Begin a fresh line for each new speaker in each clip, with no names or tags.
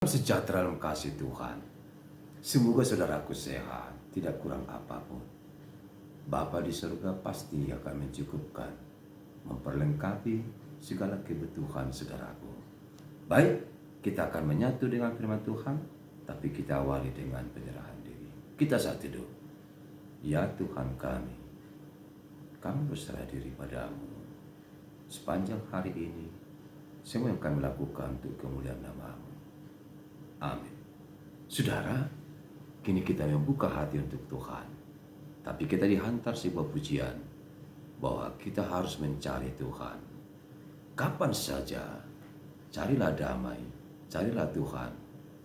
Sejahtera dalam kasih Tuhan. Semoga saudaraku sehat, tidak kurang apapun. Bapa di surga pasti akan mencukupkan, memperlengkapi segala kebutuhan saudaraku. Baik, kita akan menyatu dengan firman Tuhan, tapi kita awali dengan penyerahan diri. Kita saat teduh. Ya Tuhan kami berserah diri padamu. Sepanjang hari ini, semua yang kami lakukan untuk kemuliaan nama-Mu. Amin. Saudara, kini kita membuka hati untuk Tuhan. Tapi kita dihantar sebuah pujian bahwa kita harus mencari Tuhan. Kapan saja, carilah damai, carilah Tuhan,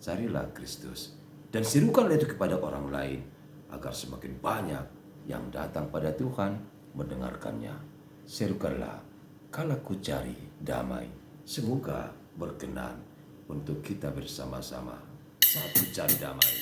carilah Kristus. Dan serukanlah itu kepada orang lain agar semakin banyak yang datang pada Tuhan mendengarkannya. Serukanlah, kalau ku cari damai, semoga berkenan untuk kita bersama-sama saat mencari damai.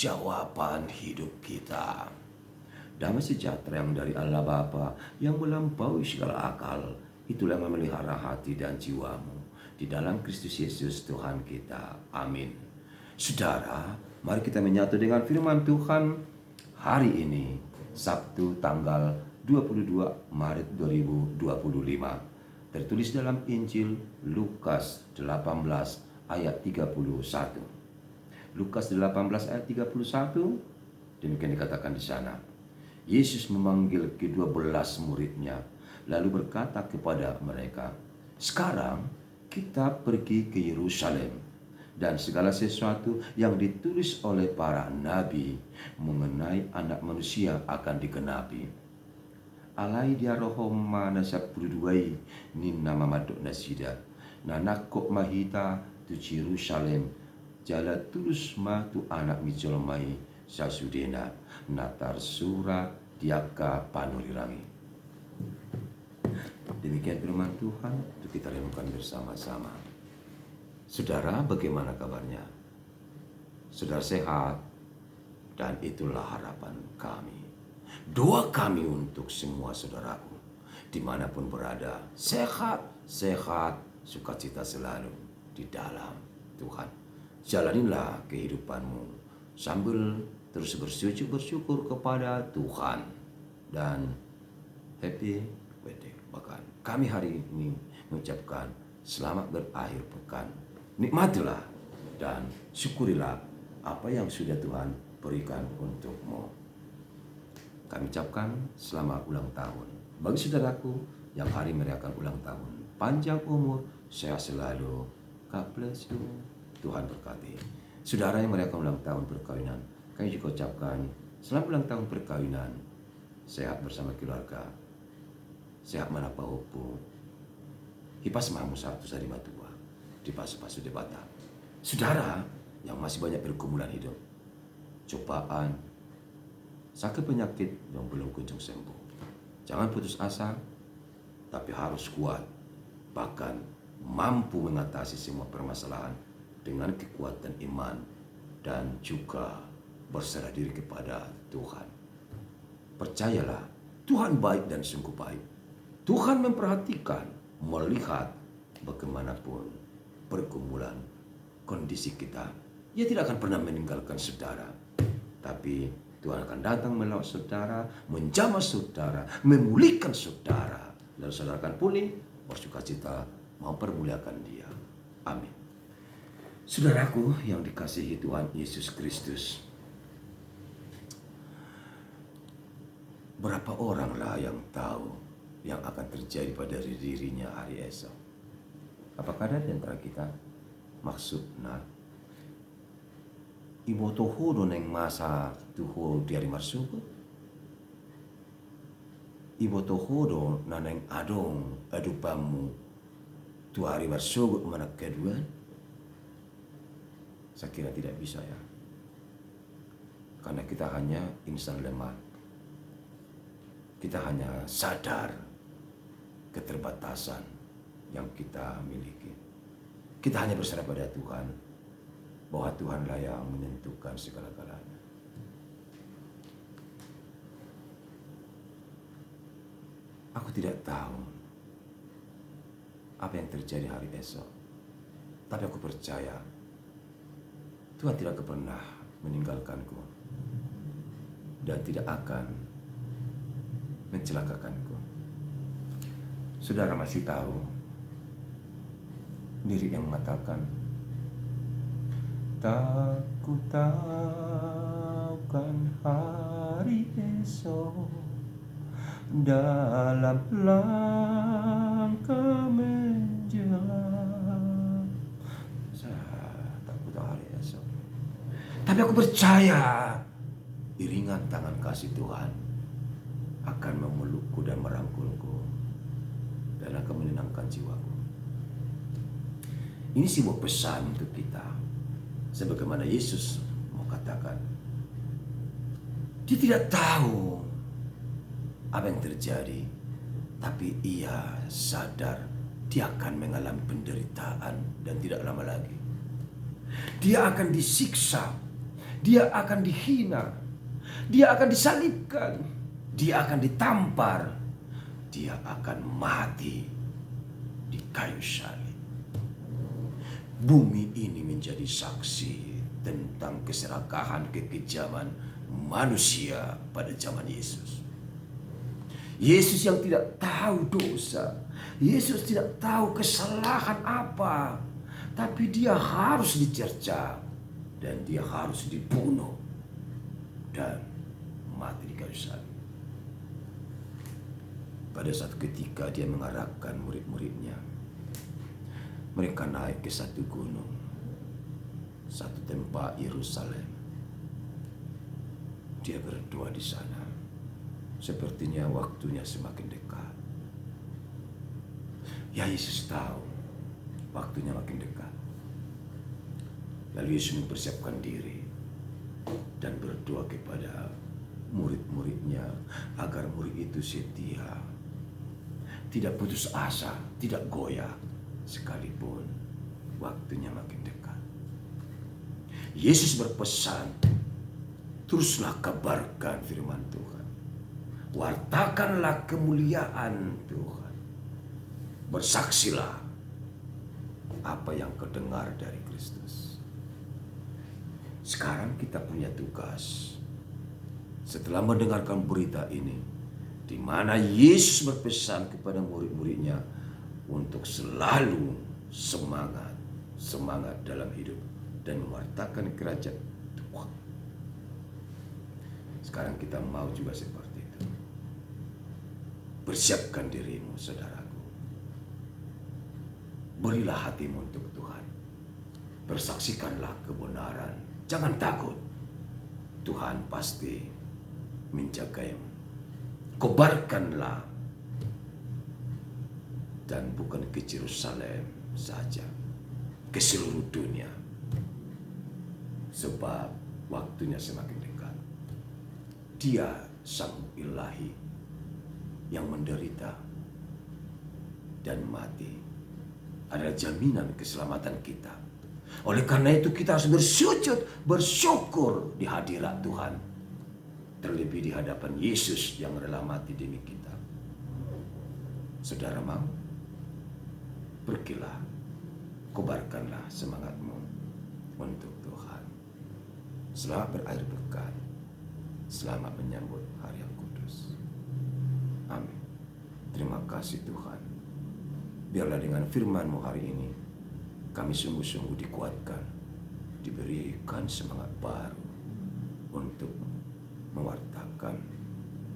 jawaban hidup kita. Damai sejahtera yang dari Allah Bapa yang melampaui segala akal, itulah yang memelihara hati dan jiwamu di dalam Kristus Yesus Tuhan kita. Amin. Saudara, mari kita menyatu dengan firman Tuhan hari ini, Sabtu tanggal 22 Maret 2025. Tertulis dalam Injil Lukas 18 ayat 31. Lukas 18 ayat 31, demikian dikatakan di sana. Yesus memanggil ke-12 muridnya, lalu berkata kepada mereka, "Sekarang kita pergi ke Yerusalem, dan segala sesuatu yang ditulis oleh para nabi mengenai Anak Manusia akan digenapi. Alai dia roho mana sapuluduai ni nama madok nasida, nanakok mahita tu Yerusalem, jala tulus ma tu anak mijolmai sasudena, natar surah diaka panurirangi." Demikian firman Tuhan, untuk kita renungkan bersama-sama. Saudara, bagaimana kabarnya? Saudara sehat? Dan itulah harapan kami. Doa kami untuk semua saudaraku, dimanapun berada, sehat, sukacita selalu di dalam Tuhan. Jalanilah kehidupanmu sambil terus bersyukur kepada Tuhan. Dan happy birthday. Bahkan kami hari ini mengucapkan selamat berakhir pekan. Nikmatilah dan syukurilah apa yang sudah Tuhan berikan untukmu. Kami ucapkan selamat ulang tahun bagi saudaraku yang hari merayakan ulang tahun. Panjang umur, sehat selalu. God bless you. Tuhan berkati. Saudara yang merayakan ulang tahun perkawinan, kami juga ucapkan selamat ulang tahun perkawinan. Sehat bersama keluarga. Sehat manapa hopo. Hipas mamu satu sari matua. Di pasu-pasu debata. Saudara yang masih banyak pergumulan hidup, cobaan, sakit penyakit yang belum kunjung sembuh, jangan putus asa, tapi harus kuat, bahkan mampu mengatasi semua permasalahan dengan kekuatan iman dan juga berserah diri kepada Tuhan. Percayalah, Tuhan baik dan sungguh baik. Tuhan memperhatikan, melihat bagaimanapun pergumulan kondisi kita. Ia tidak akan pernah meninggalkan saudara, tapi Tuhan akan datang melawat saudara, menjamah saudara, memulihkan saudara. Lalu saudara akan pulih, bersukacita, mempermuliakan Dia. Amin. Saudaraku yang dikasihi Tuhan Yesus Kristus, berapa oranglah yang tahu yang akan terjadi pada dirinya hari esok? Apakah ada di antara kita maksudnya ibu toho neng masa tuho di hari marsuku, ibu toho naneng adong adupamu tu hari marsuku mana kedua? Saya kira tidak bisa ya, karena kita hanya insan lemah. Kita hanya sadar keterbatasan yang kita miliki. Kita hanya berserah pada Tuhan, bahwa Tuhanlah yang menentukan segala-galanya. Aku tidak tahu apa yang terjadi hari esok, tapi aku percaya Tuhan tidak pernah meninggalkanku dan tidak akan mencelakakanku. Saudara masih tahu lirik yang mengatakan, "Tak ku tahukan hari esok dalam langkah menjelang." Saya tak ku tahu hari esok, tapi aku percaya iringan tangan kasih Tuhan akan memelukku dan merangkulku dan akan menenangkan jiwaku. Ini sebuah pesan untuk kita, sebagaimana Yesus mau katakan, Dia tidak tahu apa yang terjadi, tapi Ia sadar Dia akan mengalami penderitaan dan tidak lama lagi Dia akan disiksa. dia akan dihina, dia akan disalibkan, dia akan ditampar, dia akan mati di kayu salib. Bumi ini menjadi saksi tentang keserakahan kekejaman manusia pada zaman Yesus. Yesus yang tidak tahu dosa, Yesus tidak tahu kesalahan apa, tapi dia harus dicerca dan dia harus dibunuh dan mati di kayu salib. Pada satu ketika dia mengarahkan murid-muridnya, mereka naik ke satu gunung, satu tempat Yerusalem. Dia berdoa di sana. Sepertinya waktunya semakin dekat. Ya, Yesus tahu waktunya makin dekat. Lalu Yesus mempersiapkan diri dan berdoa kepada murid-muridnya agar murid itu setia, tidak putus asa, tidak goyah sekalipun waktunya makin dekat. Yesus berpesan, teruslah kabarkan firman Tuhan. Wartakanlah kemuliaan Tuhan. Bersaksilah apa yang kau dengar dari Kristus. Sekarang kita punya tugas. Setelah mendengarkan berita ini, di mana Yesus berpesan kepada murid-muridnya untuk selalu semangat dalam hidup dan mewartakan kerajaan Tuhan. Sekarang kita mau juga seperti itu. Persiapkan dirimu, saudaraku. Berilah hatimu untuk Tuhan. Persaksikanlah kebenaran. Jangan takut. Tuhan pasti menjagamu. Kobarkanlah. Dan bukan ke Yerusalem saja, ke seluruh dunia. Sebab waktunya semakin dekat. Dia Sang Ilahi yang menderita dan mati adalah jaminan keselamatan kita. Oleh karena itu kita harus bersujud, bersyukur di hadirat Tuhan. Terlebih di hadapan Yesus yang rela mati demi kita. Saudara mau? Pergilah, kobarkanlah semangatmu untuk Tuhan. Selamat berakhir pekan. Selamat menyambut hari yang kudus. Amin. Terima kasih Tuhan. Biarlah dengan firman-Mu hari ini, kami sungguh-sungguh dikuatkan, diberikan semangat baru untuk mewartakan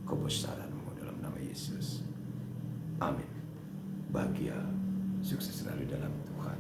kebesaran-Mu dalam nama Yesus. Amin. Bahagia, sukses selalu dalam Tuhan.